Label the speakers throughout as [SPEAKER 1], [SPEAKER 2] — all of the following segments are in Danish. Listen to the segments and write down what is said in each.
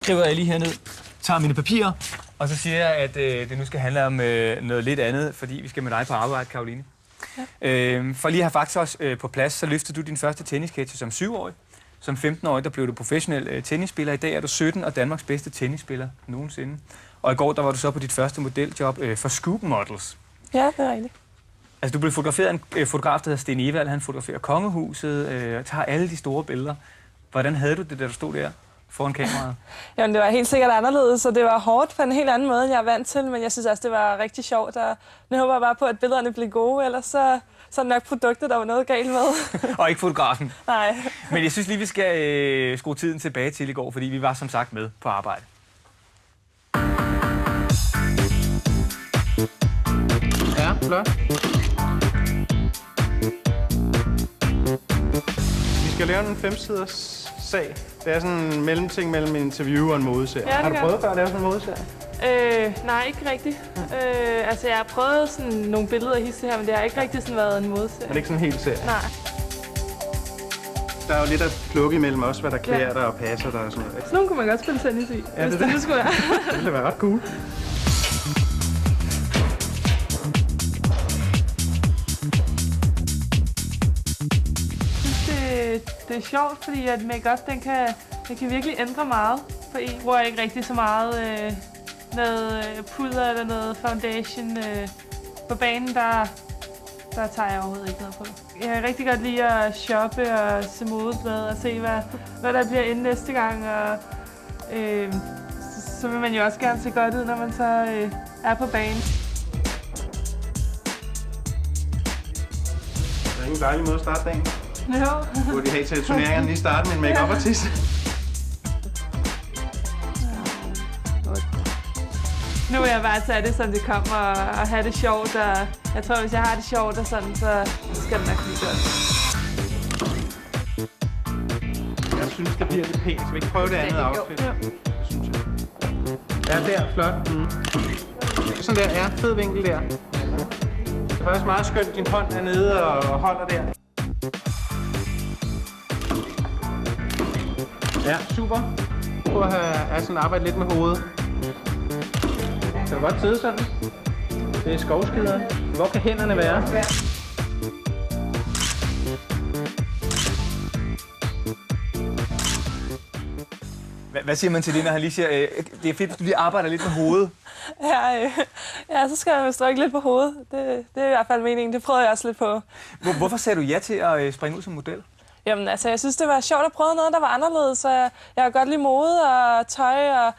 [SPEAKER 1] skriver jeg lige herned, tager mine papirer, og så siger jeg, at det nu skal handle om noget lidt andet, fordi vi skal med dig på arbejde, Caroline. Ja. For lige at have fakta også på plads, så løftede du din første tennisketcher som 7-årig. Som 15-årig, der blev du professionel tennisspiller. I dag er du 17 og Danmarks bedste tennisspiller nogensinde. Og i går, der var du så på dit første modeljob for Scoop Models.
[SPEAKER 2] Ja, det er rigtigt.
[SPEAKER 1] Altså, du blev fotograferet af en fotograf, der hedder Sten Evald. Han fotograferer kongehuset og tager alle de store billeder. Hvordan havde du det, da du stod der foran kameraet?
[SPEAKER 2] Jamen, det var helt sikkert anderledes, så det var hårdt på en helt anden måde, end jeg er vant til. Men jeg synes også, det var rigtig sjovt. Og nu håber jeg bare på, at billederne bliver gode, ellers så er det nok produktet, der var noget galt med.
[SPEAKER 1] Og ikke fotografen?
[SPEAKER 2] Nej.
[SPEAKER 1] Men jeg synes lige, vi skal skrue tiden tilbage til i går, fordi vi var som sagt med på arbejde.
[SPEAKER 3] Ja, flot. Vi skal lave en 5-siders sag. Det er sådan en mellemting mellem en interview og en modeserie.
[SPEAKER 2] Ja,
[SPEAKER 3] har du prøvet før at lave sådan en modeserie?
[SPEAKER 2] Nej, ikke rigtigt. Altså, jeg har prøvet sådan nogle billeder af hisse her, men det har ikke rigtig sådan været en modeserie.
[SPEAKER 3] Men det er ikke sådan en hel serie?
[SPEAKER 2] Nej.
[SPEAKER 3] Der er jo lidt at plukke imellem også, hvad der klæder dig og passer dig og sådan noget.
[SPEAKER 2] Sådan nogle kunne man godt spille tennis i,
[SPEAKER 3] ja,
[SPEAKER 2] hvis det skulle være.
[SPEAKER 3] Det ville være ret cool.
[SPEAKER 2] Det er sjovt, fordi at make-up, den kan virkelig ændre meget på en. Jeg bruger ikke rigtig så meget noget pudder eller noget foundation. På banen, der tager jeg overhovedet ikke noget på. Jeg kan rigtig godt lide at shoppe og se modeblade og se, hvad der bliver inde næste gang. Og, så vil man jo også gerne se godt ud, når man så er på banen.
[SPEAKER 3] Det er ingen dejlig måde at starte dagen.
[SPEAKER 2] Jo.
[SPEAKER 3] Burde de have til turneringerne lige starte med en make-up-artist?
[SPEAKER 2] Nu vil jeg bare tage det, som det kommer, og have det sjovt. Og jeg tror, hvis jeg har det sjovt og sådan, så skal det nok blive godt.
[SPEAKER 3] Jeg synes, det bliver lidt pænt. Skal vi ikke prøve det andet outfit?
[SPEAKER 2] Jo.
[SPEAKER 3] Det synes jeg. Ja, der. Flot. Sådan der. Ja, fed vinkel der. Det er faktisk meget skønt. Din hånd er nede og holder der. Ja, super. Prøv at have sådan arbejde lidt med hovedet. Kan du godt sidde sådan? Det er skovskideren. Hvor kan hænderne være?
[SPEAKER 1] Hvad siger man til det, når han lige siger, det er fedt, hvis du lige arbejder lidt med hovedet?
[SPEAKER 2] Ja, så skal man strykke lidt på hovedet. Det er i hvert fald meningen. Det prøvede jeg også lidt på.
[SPEAKER 1] Hvorfor sagde du ja til at springe ud som model?
[SPEAKER 2] Jamen, altså, jeg synes, det var sjovt at prøve noget, der var anderledes. Jeg kan godt lide mode og tøj,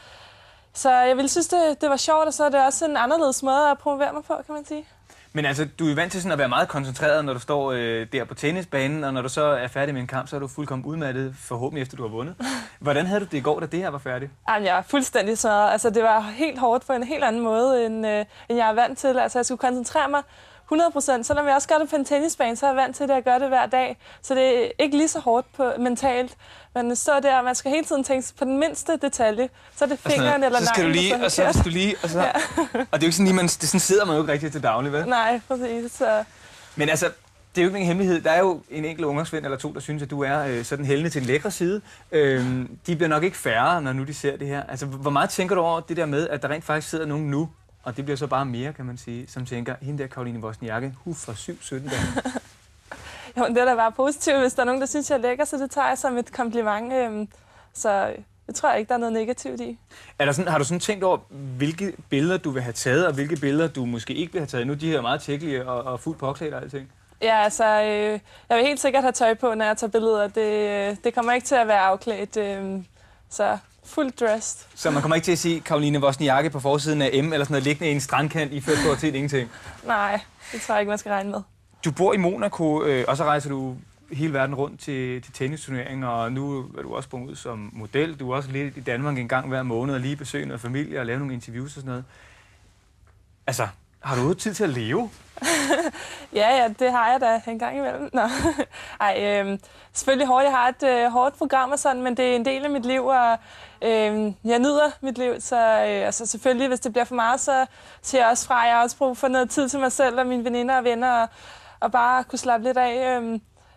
[SPEAKER 2] så jeg ville synes, det var sjovt, og så er det også en anderledes måde at promovere mig på, kan man sige.
[SPEAKER 1] Men altså, du er jo vant til sådan at være meget koncentreret, når du står der på tennisbanen, og når du så er færdig med en kamp, så er du fuldkommen udmattet, forhåbentlig efter du har vundet. Hvordan havde du det i går, da det her var færdigt?
[SPEAKER 2] Jamen, jeg er fuldstændig så. Altså, det var helt hårdt på en helt anden måde, end jeg er vant til. Altså, jeg skulle koncentrere mig 100%. Selvom jeg også gør det på en tennisbane, så er jeg vant til det at gøre det hver dag. Så det er ikke lige så hårdt mentalt. Man står der, og man skal hele tiden tænke på den mindste detalje. Så er det fingeren eller
[SPEAKER 1] så skal du lige, og så skal du lige, og så... Ja. Og det er jo ikke sådan lige, sådan sidder man jo ikke rigtig til daglig, vel?
[SPEAKER 2] Nej, præcis. Så...
[SPEAKER 1] Men altså, det er jo ikke en hemmelighed. Der er jo en enkelt ungdomsven eller to, der synes, at du er sådan heldig til den lækre side. De bliver nok ikke færre, når nu de ser det her. Altså, hvor meget tænker du over det der med, at der rent faktisk sidder nogen nu, og det bliver så bare mere, kan man sige, som tænker, hende der Caroline Wozniacki, for 7-17 dage.
[SPEAKER 2] Jo, det er da bare positivt, hvis der er nogen, der synes, jeg er lækker, så det tager jeg som et kompliment. Så det tror jeg ikke, der er noget negativt i.
[SPEAKER 1] Har du sådan tænkt over, hvilke billeder du vil have taget, og hvilke billeder du måske ikke vil have taget? Nu de her meget tjekkelige og fuldt påklædt og alting.
[SPEAKER 2] Ja, altså, jeg vil helt sikkert have tøj på, når jeg tager billeder. Det kommer ikke til at være afklædt, så fuldt dressed. Så
[SPEAKER 1] man kommer ikke til at sige Caroline Wozniacki på forsiden af M, eller sådan noget liggende i en strandkant, i ført stort set ingenting?
[SPEAKER 2] Nej, det tror jeg ikke, man skal regne med.
[SPEAKER 1] Du bor i Monaco, og så rejser du hele verden rundt til tennisturneringer, og nu er du også sprunget ud som model. Du er også lidt i Danmark en gang hver måned, og lige besøge noget familie og lave nogle interviews og sådan noget. Altså, har du tid til at leve?
[SPEAKER 2] Ja, det har jeg da en gang imellem. Nå. Selvfølgelig hårdt. Jeg har et hårdt program og sådan, men det er en del af mit liv, og jeg nyder mit liv. Så altså selvfølgelig, hvis det bliver for meget, så siger jeg også fra. Jeg har også brug for noget tid til mig selv og mine veninder og venner, og bare kunne slappe lidt af.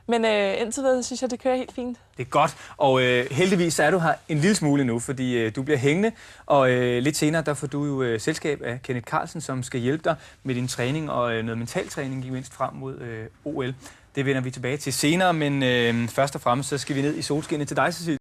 [SPEAKER 2] Men indtil videre synes jeg, det kører helt fint.
[SPEAKER 1] Det er godt, og heldigvis så er du her en lille smule nu, fordi du bliver hængende, og lidt senere der får du jo selskab af Kenneth Carlsen, som skal hjælpe dig med din træning og noget mental træning, ikke mindst frem mod OL. Det vender vi tilbage til senere, men først og fremmest så skal vi ned i solskinnet til dig, Cecilie.